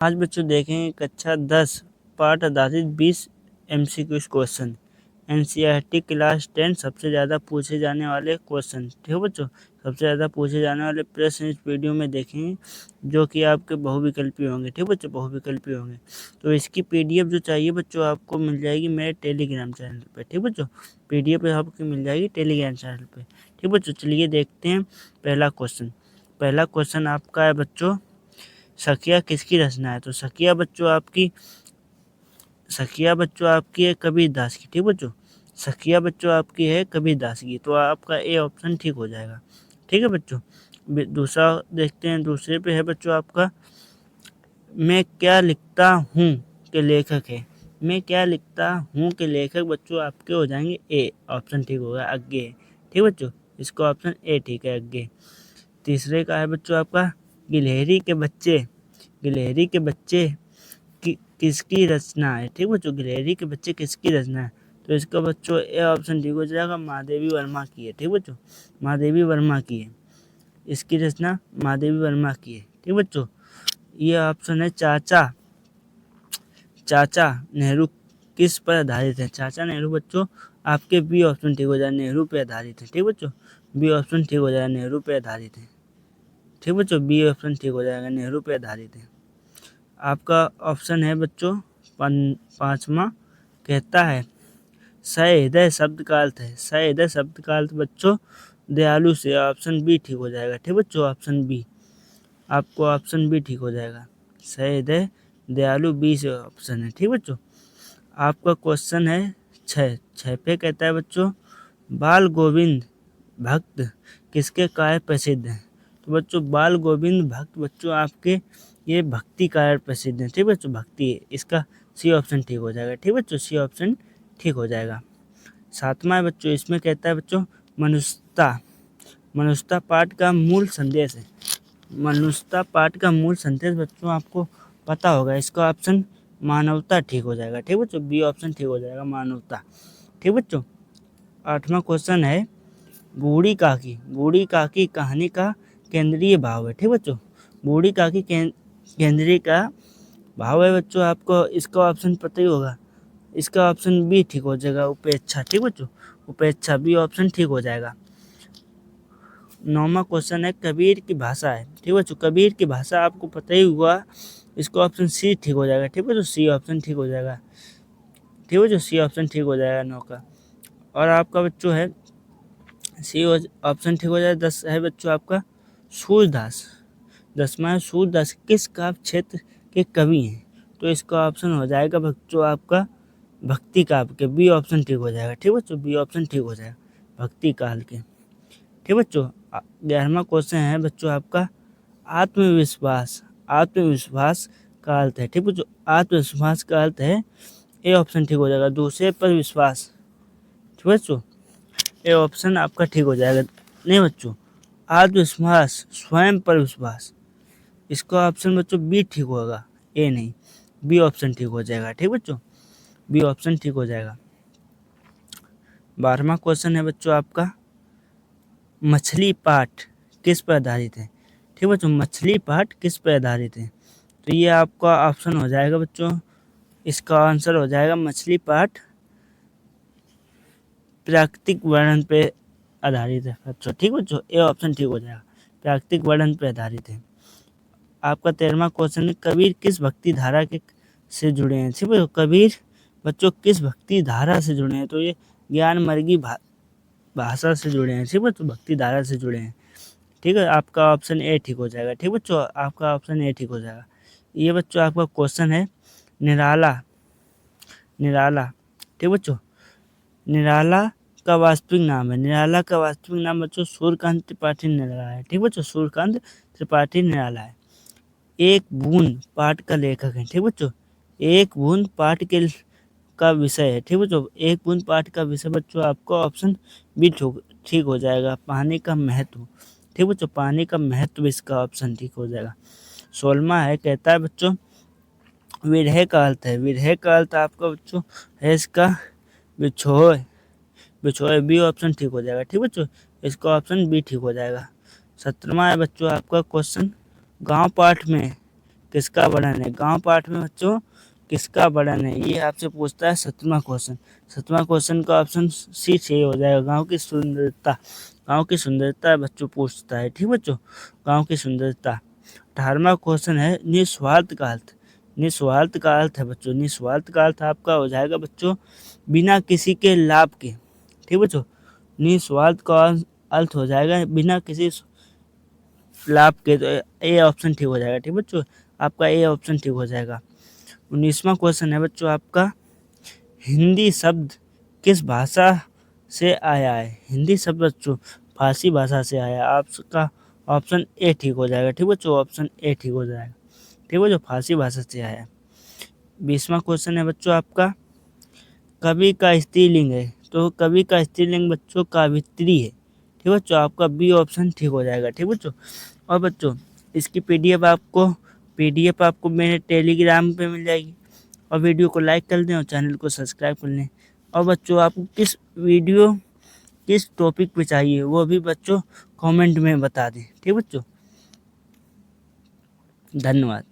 आज बच्चों देखेंगे कक्षा 10 पाठ आधारित 20 MCQ क्वेश्चन। NCERT क्लास 10 सबसे ज़्यादा पूछे जाने वाले क्वेश्चन। ठीक है बच्चों, सबसे ज़्यादा पूछे जाने वाले प्रश्न इस वीडियो में देखेंगे, जो कि आपके बहुविकल्पी होंगे। ठीक है बच्चों, बहुविकल्पी होंगे। तो इसकी PDF जो चाहिए बच्चों आपको मिल जाएगी मेरे टेलीग्राम चैनल पर। ठीक बच्चों, PDF आपको मिल जाएगी टेलीग्राम चैनल पर। ठीक बच्चों, चलिए देखते हैं पहला क्वेश्चन। पहला क्वेश्चन आपका है बच्चों, सखिया किसकी रचना है? तो सखिया बच्चों आपकी है कबीर दास की। ठीक बच्चों, सखिया बच्चों आपकी है कबीर दास की। तो आपका ए ऑप्शन ठीक हो जाएगा। ठीक है बच्चों, दूसरा देखते हैं। दूसरे पे है बच्चों आपका, मैं क्या लिखता हूँ के लेखक है। मैं क्या लिखता हूँ के लेखक बच्चों आपके हो जाएंगे ए ऑप्शन ठीक होगा, अज्ञे। ठीक बच्चों, इसको ऑप्शन ए ठीक है, अज्ञे। तीसरे का है बच्चों आपका, गिलहरी के बच्चे किसकी रचना है? ठीक बच्चों, गिलहरी के बच्चे किसकी रचना है? तो इसका बच्चों ए ऑप्शन ठीक हो जाएगा, महादेवी वर्मा की है। ठीक बच्चों, महादेवी वर्मा की है। इसकी रचना महादेवी वर्मा की है। ठीक बच्चों, ये ऑप्शन है चाचा नेहरू किस पर आधारित है? चाचा नेहरू बच्चों आपके बी ऑप्शन ठीक हो जाएगा, नेहरू पे आधारित है। ठीक बच्चों, बी ऑप्शन ठीक हो जाएगा, नेहरू पे आधारित है। ठीक बच्चों, बी ऑप्शन ठीक हो जाएगा, नेहरू पे आधारित है। आपका ऑप्शन है बच्चों पांचवा, कहता है सहृदय शब्द का अर्थ है। सहृदय शब्द का अर्थ बच्चों दयालु से। ऑप्शन बी ठीक हो जाएगा। ठीक बच्चों, ऑप्शन बी, आपको ऑप्शन बी ठीक हो जाएगा, सहृदय दयालु, बी से ऑप्शन है। ठीक बच्चों, आपका क्वेश्चन है छः पे, कहता है बच्चों बाल गोविंद भक्त किसके कार्य प्रसिद्ध हैं? तो बच्चों बाल गोविंद भक्त बच्चों आपके ये भक्ति कार्य प्रसिद्ध है। ठीक बच्चों, भक्ति है, इसका सी ऑप्शन ठीक हो जाएगा। ठीक बच्चों, सी ऑप्शन ठीक हो जाएगा। सातवां है बच्चों, इसमें कहता है बच्चों मनुष्यता पाठ का मूल संदेश है। मनुष्यता पाठ का मूल संदेश बच्चों आपको पता होगा, इसका ऑप्शन मानवता ठीक हो जाएगा। ठीक बच्चों, बी ऑप्शन ठीक हो जाएगा, मानवता। ठीक बच्चों, आठवां क्वेश्चन है, बूढ़ी काकी कहानी का केंद्रीय भाव है। ठीक बच्चों, बूढ़ी काकी केंद्रीय का भाव है बच्चों आपको, इसका ऑप्शन पता ही होगा, इसका ऑप्शन बी ठीक हो जाएगा, उपेक्षा। ठीक बच्चों, उपेक्षा, बी ऑप्शन ठीक हो जाएगा। नौवां क्वेश्चन है, कबीर की भाषा है। ठीक बच्चों, कबीर की भाषा आपको पता ही हुआ, इसको ऑप्शन सी ठीक हो जाएगा। ठीक बच्चों, सी ऑप्शन ठीक हो जाएगा। ठीक बच्चों, सी ऑप्शन ठीक हो जाएगा 9 का। और आपका बच्चों है सी ऑप्शन ठीक हो जाएगा। 10 है बच्चों आपका सूरदास। 10वां है सूरदास किस काव्य क्षेत्र के कवि हैं? तो इसका ऑप्शन हो जाएगा बच्चों आपका भक्ति काव्य के, बी ऑप्शन ठीक हो जाएगा। ठीक बच्चों, बी ऑप्शन ठीक हो जाएगा, भक्ति काल के। ठीक बच्चों, 11वां क्वेश्चन है बच्चों आपका आत्मविश्वास का अर्थ है। ठीक बच्चों, आत्मविश्वास का अर्थ है, ए ऑप्शन ठीक हो जाएगा, दूसरे पर विश्वास। ठीक बच्चों, ए ऑप्शन आपका ठीक हो जाएगा। नहीं बच्चों, आत्मविश्वास स्वयं पर विश्वास, इसका ऑप्शन बच्चों बी ठीक होगा, ए नहीं, बी ऑप्शन ठीक हो जाएगा। ठीक बच्चों, बी ऑप्शन ठीक हो जाएगा। 12वां क्वेश्चन है बच्चों आपका, मछली पाठ किस पर आधारित है? ठीक बच्चों, मछली पाठ किस पर आधारित है? तो ये आपका ऑप्शन हो जाएगा बच्चों, इसका आंसर हो जाएगा मछली पाठ प्राकृतिक वर्णन पे आधारित है बच्चों। ठीक बच्चों, ए ऑप्शन ठीक हो जाएगा, प्राकृतिक वर्णन पे आधारित है। आपका 13वां क्वेश्चन है, कबीर किस भक्ति धारा के से जुड़े हैं? ठीक है, कबीर बच्चों किस भक्ति धारा से जुड़े हैं? तो ये ज्ञान मर्गी भाषा से जुड़े हैं। ठीक बच्चों, भक्ति धारा से जुड़े हैं। ठीक है, आपका ऑप्शन ए ठीक हो जाएगा। ठीक बच्चों, आपका ऑप्शन ए ठीक हो जाएगा। ये बच्चों आपका क्वेश्चन है, निराला। ठीक बच्चों, निराला का वास्तविक नाम है। निराला का वास्तविक नाम बच्चों सूर्यकांत त्रिपाठी निराला है। ठीक बच्चों, सूर्यकांत त्रिपाठी निराला है। एक बूंद पाठ का लेखक है। ठीक बच्चों, एक बूंद पाठ के का विषय है। ठीक बच्चों, एक बूंद पाठ का विषय बच्चों आपको ऑप्शन बी ठीक हो जाएगा, पानी का महत्व। ठीक बच्चों, पानी का महत्व, इसका ऑप्शन ठीक हो जाएगा। 16वां है, कहता है बच्चों विरह का अर्थ है। विरह का अर्थ आपका बच्चों है इसका बिछोए, बी ऑप्शन ठीक हो जाएगा। ठीक बच्चों, इसका ऑप्शन बी ठीक हो जाएगा। 17वां है बच्चों आपका क्वेश्चन, गांव पाठ में किसका वर्णन है। गांव पाठ में बच्चों किसका वर्णन है, ये आपसे पूछता है 7वां क्वेश्चन। 7वां क्वेश्चन का ऑप्शन सी सही हो जाएगा। गांव की सुंदरता, गांव की सुंदरता बच्चों पूछता है, ठीक बच्चों, गांव की सुंदरता। 18वां क्वेश्चन है निस्वार्थ का अर्थ। निस्वार्थ का अर्थ है बच्चों, निस्वार्थ का अर्थ आपका हो जाएगा बच्चों बिना किसी के लाभ के, ठीक बच्चों। निस्वार्थ का अर्थ हो जाएगा बिना किसी लाभ के, तो ए ऑप्शन ठीक हो जाएगा, ठीक बच्चों, आपका ए ऑप्शन ठीक हो जाएगा। 19वां क्वेश्चन है बच्चों आपका हिंदी शब्द किस भाषा से आया है। हिंदी शब्द बच्चों फारसी भाषा से आया, आपका ऑप्शन ए ठीक हो जाएगा, ठीक बच्चों, ऑप्शन ए ठीक हो जाएगा, ठीक बच्चों, फारसी भाषा से आया। 20वां क्वेश्चन है बच्चों आपका कवि का स्त्रीलिंग है, तो कवि का स्त्रीलिंग बच्चों कावित्री है, ठीक बच्चों, आपका बी ऑप्शन ठीक हो जाएगा, ठीक बच्चों। और बच्चों इसकी पीडीएफ आपको मेरे टेलीग्राम पे मिल जाएगी। और वीडियो को लाइक कर दें और चैनल को सब्सक्राइब कर लें। और बच्चों आपको किस टॉपिक पे चाहिए वो भी बच्चों कमेंट में बता दें, ठीक बच्चों। धन्यवाद।